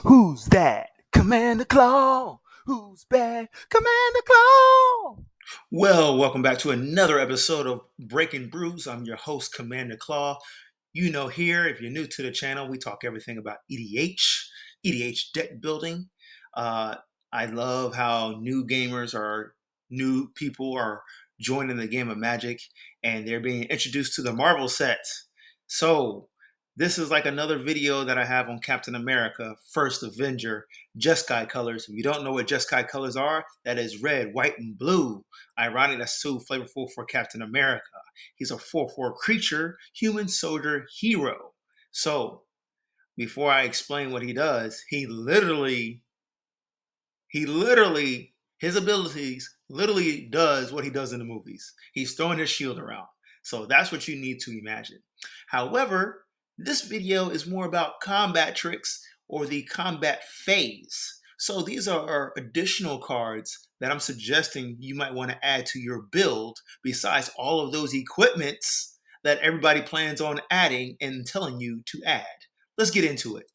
Who's that? Commander Claw. Who's bad? Commander Claw. Well, welcome back to another episode of Breaking Brews. I'm your host, Commander Claw. You know, here, if you're new to the channel, we talk everything about EDH deck building. Uh, I love how new people are joining the game of Magic and they're being introduced to the Marvel set. So, this is like another video that I have on Captain America, First Avenger, Jeskai colors. If you don't know what Jeskai colors are, that is red, white, and blue. Ironic, that's so flavorful for Captain America. He's a 4/4 creature, human soldier hero. So, before I explain what he does, his abilities literally does what he does in the movies. He's throwing his shield around. So that's what you need to imagine. However, this video is more about combat tricks or the combat phase. So these are additional cards that I'm suggesting you might want to add to your build besides all of those equipments that everybody plans on adding and telling you to add. Let's get into it.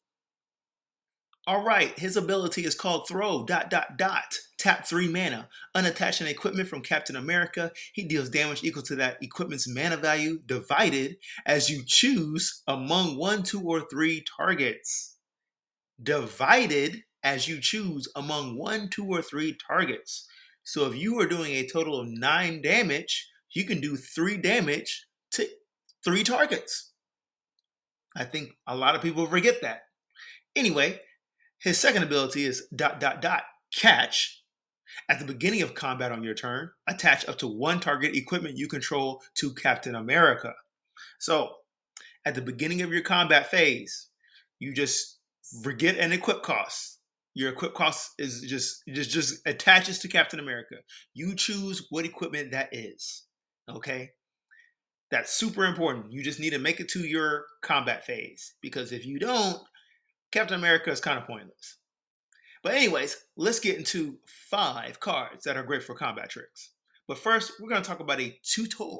All right, his ability is called Throw. Tap 3 mana. Unattach an equipment from Captain America. He deals damage equal to that equipment's mana value divided as you choose among 1, 2, or 3 targets. Divided as you choose among 1, 2, or 3 targets. So if you are doing a total of 9 damage, you can do 3 damage to 3 targets. I think a lot of people forget that. Anyway, his second ability is catch. At the beginning of combat on your turn, attach up to 1 target equipment you control to Captain America. So, at the beginning of your combat phase, you just forget an equip cost. Your equip cost is just attaches to Captain America. You choose what equipment that is. Okay? That's super important. You just need to make it to your combat phase because if you don't, Captain America is kind of pointless. But anyways, let's get into 5 cards that are great for combat tricks. But first, we're going to talk about a Tutor.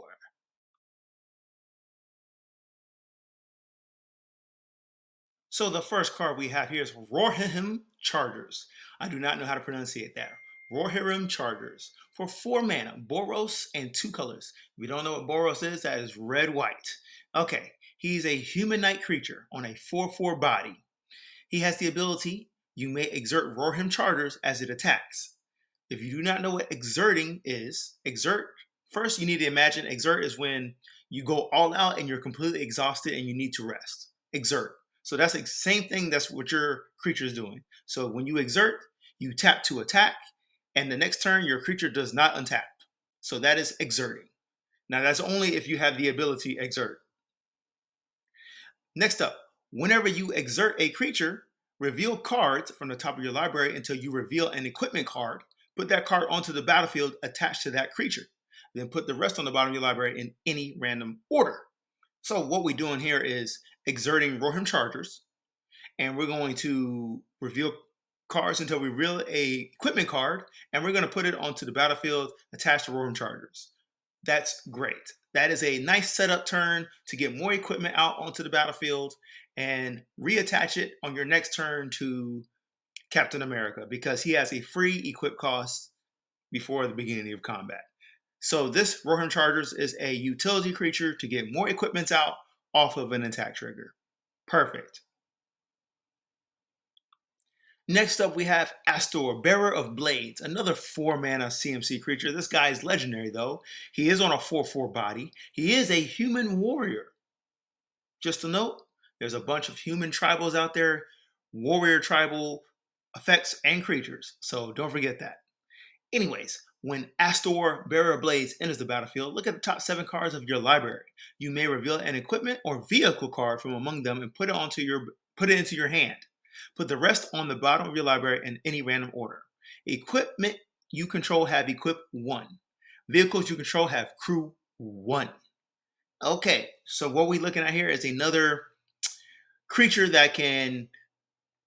So the first card we have here is Rohirrim Chargers. I do not know how to pronunciate that. Rohirrim Chargers. For 4 mana, Boros and 2 colors. If you don't know what Boros is, that is red-white. Okay, he's a human knight creature on a 4/4 body. He has the ability, you may exert Rohirrim Chargers as it attacks. If you do not know what exerting is, first you need to imagine exert is when you go all out and you're completely exhausted and you need to rest. Exert. So that's the same thing, that's what your creature is doing. So when you exert, you tap to attack, and the next turn your creature does not untap. So that is exerting. Now that's only if you have the ability exert. Next up, whenever you exert a creature, reveal cards from the top of your library until you reveal an equipment card. Put that card onto the battlefield attached to that creature. Then put the rest on the bottom of your library in any random order. So what we're doing here is exerting Rohirrim Chargers, and we're going to reveal cards until we reveal a equipment card, and we're going to put it onto the battlefield attached to Rohirrim Chargers. That's great. That is a nice setup turn to get more equipment out onto the battlefield and reattach it on your next turn to Captain America because he has a free equip cost before the beginning of combat. So this Rohirrim Chargers is a utility creature to get more equipments out off of an attack trigger. Perfect. Next up, we have Astor, Bearer of Blades, another 4 mana CMC creature. This guy is legendary, though. He is on a 4/4 body. He is a human warrior. Just a note, there's a bunch of human tribals out there, warrior tribal effects and creatures. So don't forget that. Anyways, when Astor, Bearer of Blades, enters the battlefield, look at the top 7 cards of your library. You may reveal an equipment or vehicle card from among them and put it into your hand. Put the rest on the bottom of your library in any random order. Equipment you control have equip 1. Vehicles you control have crew 1. Okay, so what we're looking at here is another creature that can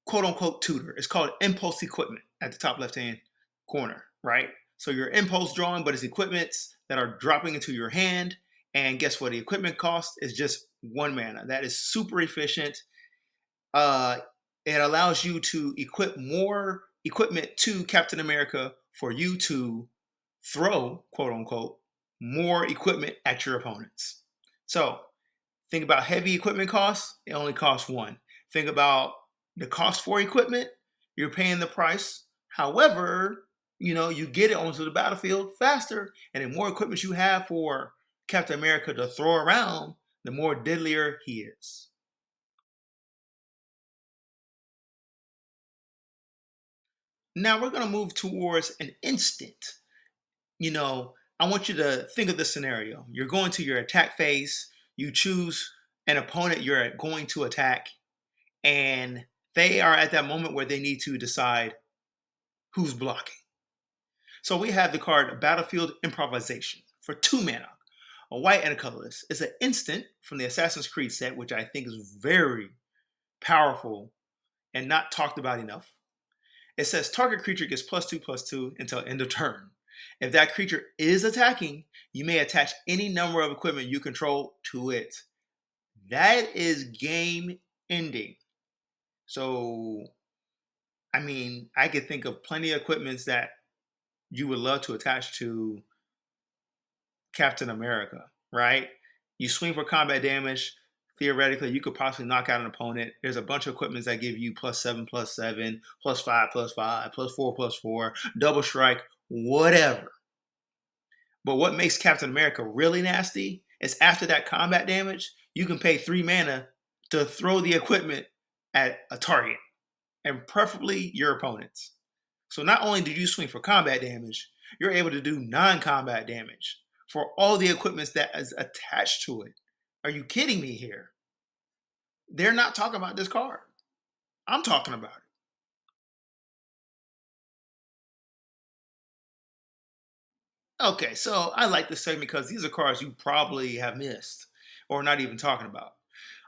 quote unquote tutor. It's called impulse equipment at the top left hand corner, right? So your impulse drawing, but it's equipments that are dropping into your hand. And guess what? The equipment cost is just 1 mana. That is super efficient. It allows you to equip more equipment to Captain America for you to throw, quote unquote, more equipment at your opponents. So think about heavy equipment costs, it only costs one. Think about the cost for equipment, you're paying the price. However, you get it onto the battlefield faster, and the more equipment you have for Captain America to throw around, the more deadlier he is. Now we're going to move towards an instant. I want you to think of this scenario. You're going to your attack phase, you choose an opponent you're going to attack, and they are at that moment where they need to decide who's blocking. So we have the card Battlefield Improvisation for 2 mana, a white and a colorless. It's an instant from the Assassin's Creed set, which I think is very powerful and not talked about enough. It says target creature gets +2/+2 until end of turn. If that creature is attacking, you may attach any number of equipment you control to it. That is game ending. So, I could think of plenty of equipments that you would love to attach to Captain America, right? You swing for combat damage. Theoretically, you could possibly knock out an opponent. There's a bunch of equipments that give you +7/+7, +5/5, +4/4, double strike, whatever. But what makes Captain America really nasty is after that combat damage, you can pay 3 mana to throw the equipment at a target, and preferably your opponents. So not only do you swing for combat damage, you're able to do non-combat damage for all the equipment that is attached to it. Are you kidding me here? They're not talking about this card. I'm talking about it. Okay, so I like this segment because these are cards you probably have missed or not even talking about.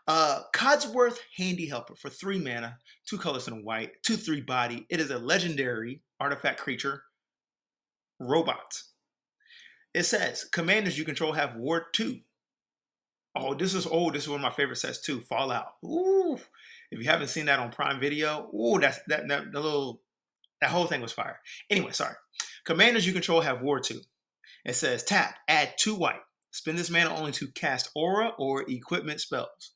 Codsworth Handy Helper for 3 mana, 2 colors and a white, 2/3 body. It is a legendary artifact creature, robot. It says commanders you control have Ward 2. Oh, this is old. This is one of my favorite sets too. Fallout. Ooh, if you haven't seen that on Prime Video, ooh, that whole thing was fire. Anyway, sorry. Commanders you control have Ward 2. It says tap, add 2 white. Spend this mana only to cast aura or equipment spells.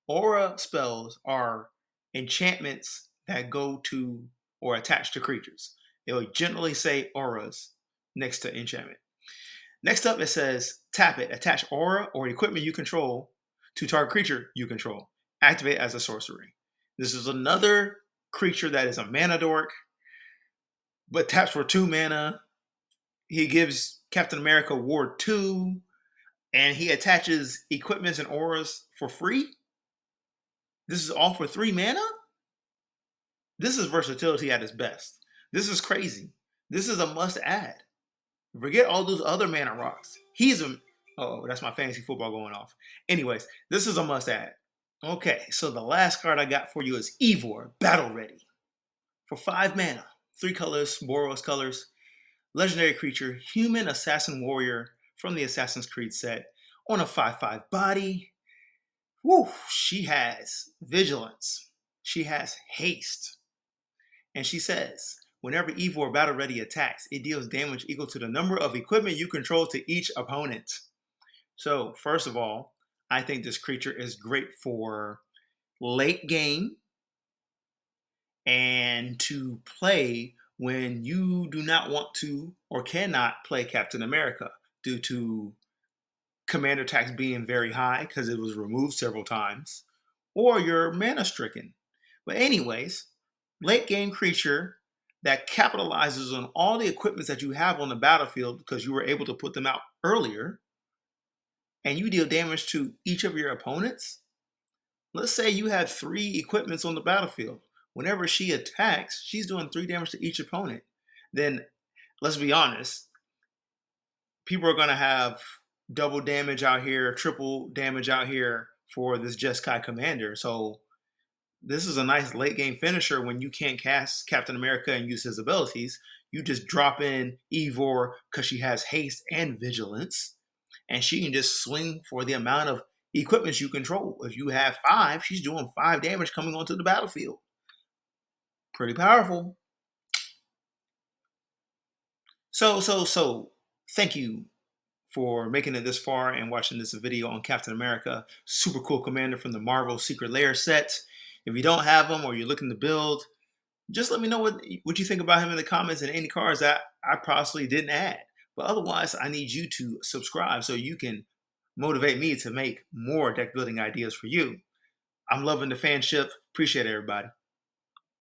Aura spells are enchantments that go to or attach to creatures. It will generally say auras next to enchantment. Next up, it says tap it, attach aura or equipment you control to target creature you control. Activate as a sorcery. This is another creature that is a Mana Dork, but taps for 2 mana. He gives Captain America Ward 2, and he attaches equipments and auras for free. This is all for 3 mana? This is versatility at its best. This is crazy. This is a must add. Forget all those other mana rocks. That's my fantasy football going off. Anyways, this is a must add. Okay, so the last card I got for you is Eivor, Battle Ready. For 5 mana, 3 colors, Boros colors. Legendary creature, human assassin warrior from the Assassin's Creed set. On a 5/5 body. Woo, she has vigilance. She has haste. And she says, whenever Eivor Battle Ready attacks, it deals damage equal to the number of equipment you control to each opponent. So, first of all, I think this creature is great for late game and to play when you do not want to or cannot play Captain America due to commander tax being very high because it was removed several times, or you're mana stricken. But anyways, late game creature that capitalizes on all the equipment that you have on the battlefield because you were able to put them out earlier, and you deal damage to each of your opponents. Let's say you have 3 equipments on the battlefield. Whenever she attacks, she's doing 3 damage to each opponent. Then, let's be honest, people are going to have double damage out here, triple damage out here for this Jeskai commander. So this is a nice late game finisher when you can't cast Captain America and use his abilities. You just drop in Eivor because she has haste and vigilance, and she can just swing for the amount of equipment you control. If you have 5, she's doing 5 damage coming onto the battlefield. Pretty powerful. So, thank you for making it this far and watching this video on Captain America, super cool commander from the Marvel Secret Lair set. If you don't have him or you're looking to build, just let me know what you think about him in the comments and any cards that I possibly didn't add. But otherwise, I need you to subscribe so you can motivate me to make more deck building ideas for you. I'm loving the fanship. Appreciate it, everybody.